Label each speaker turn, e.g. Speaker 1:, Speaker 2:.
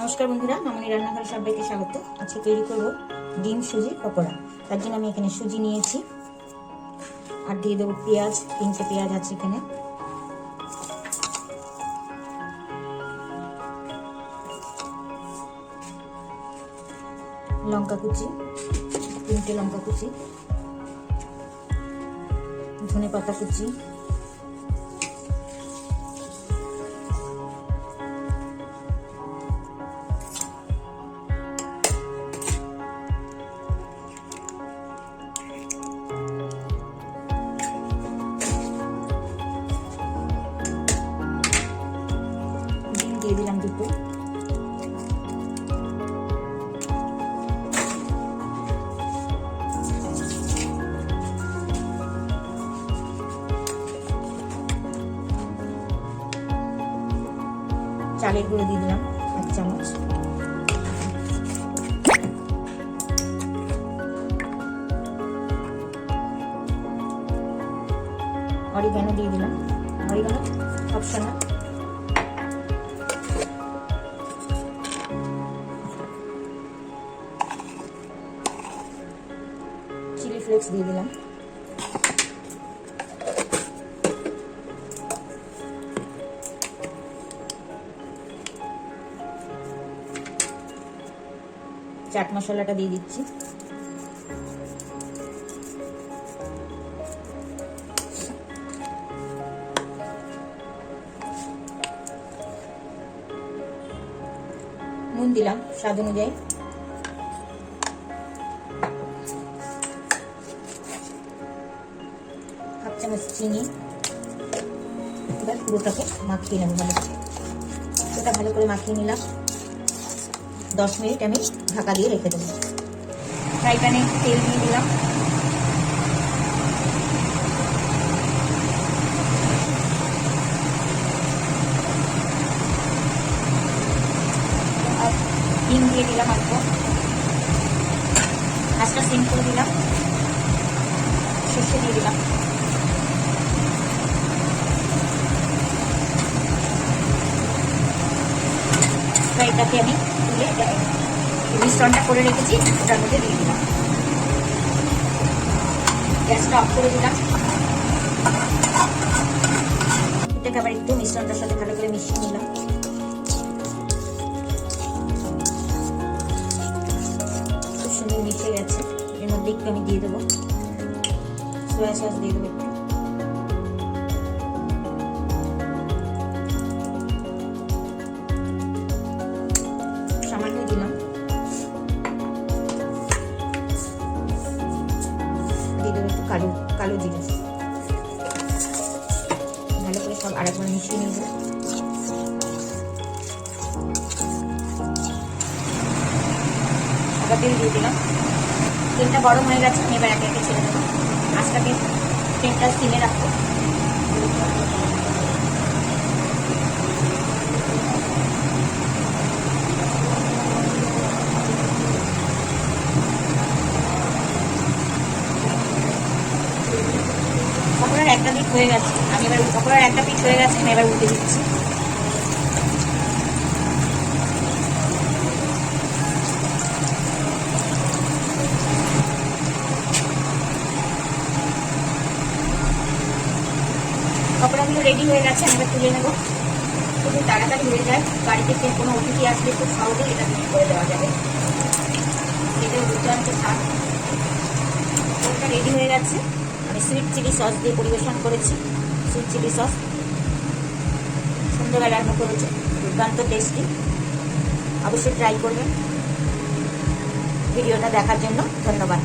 Speaker 1: নমস্কার বন্ধুরা, মামনি রান্নাঘরে সবাইকে স্বাগত। আজকে তৈরি করব ডিম সুজির পকোড়া। তার জন্য আমি এখানে সুজি নিয়েছি আর দিয়ে দেবো পেঁয়াজ। 3টে পেঁয়াজ আছে এখানে। লঙ্কা কুচি, 3টে লঙ্কা কুচি, ধনে পাতা কুচি, দিয়ে দিলাম 2টো, চালের গুঁড়ো দিয়ে দিলাম 1 চামচ, অরিগানো দিয়ে দিলাম। Oregano optional. চিলি ফ্লেক্স দিয়ে দিলাম। চাট মশলাটা দিয়ে দিচ্ছি। নুন দিলাম স্বাদ অনুযায়ী। হাফ চামচ চিনি। এবার পুরোটাকে মাখিয়ে নেব ভালো করে। পুরোটা ভালো করে মাখিয়ে নিলাম। 10 মিনিট আমি ঢাকা দিয়ে রেখে দেবো। ফ্রাই প্যানে তেল দিয়ে দিলাম। আর ডিম দিয়ে দিলাম অল্প। গ্যাসটা সিম করে দিলাম। সর্ষে দিয়ে দিলাম। এটাকে আমি তুলে মিশ্রণটা করে রেখেছি ওটার মধ্যে দিয়ে দিলাম। গ্যাসটা অফ করে দিলাম। এটাকে আবার একটু মিশ্রণটার সাথে ভালো করে মিশিয়ে নিলাম। খুব সুন্দর মিশে গেছে। এর মধ্যে একটু আমি দিয়ে দেবো সয়া সস, দিয়ে দেবো একটু। সামান্য দিলাম। দিয়ে দেবো একটু কালো জিরে। ভালো করে সব আরেকবার মিশিয়ে নেব। আবার তেল দিয়ে দিলাম। তেলটা গরম হয়ে গেছে। আমি এবার একে একে ছেড়ে দেবো। আঁচটাকে তেলটা সিমে রাখবো। পকোড়ার একটা পিঠ হয়ে গেছে। আমি এবার পকোড়ার একটা পিঠ হয়ে গেছে। আমি এবার উল্টে দিচ্ছি। পকোড়াগুলো রেডি হয়ে গেছে। আমি এবার তুলে নেবো। খুবই তাড়াতাড়ি হয়ে যায়। বাড়িতে কোনো অতিথি আসলে খুব সহজে এটা তৈরি করে দেওয়া যাবে। এটাও দুর্দান্ত স্বাদ। এটা রেডি হয়ে গেছে। আমি সুইট চিলি সস দিয়ে পরিবেশন করেছি। সুইট চিলি সস সুন্দর রান্না করেছে, দুর্দান্ত টেস্টি। অবশ্যই ট্রাই করবেন। ভিডিওটা দেখার জন্য ধন্যবাদ।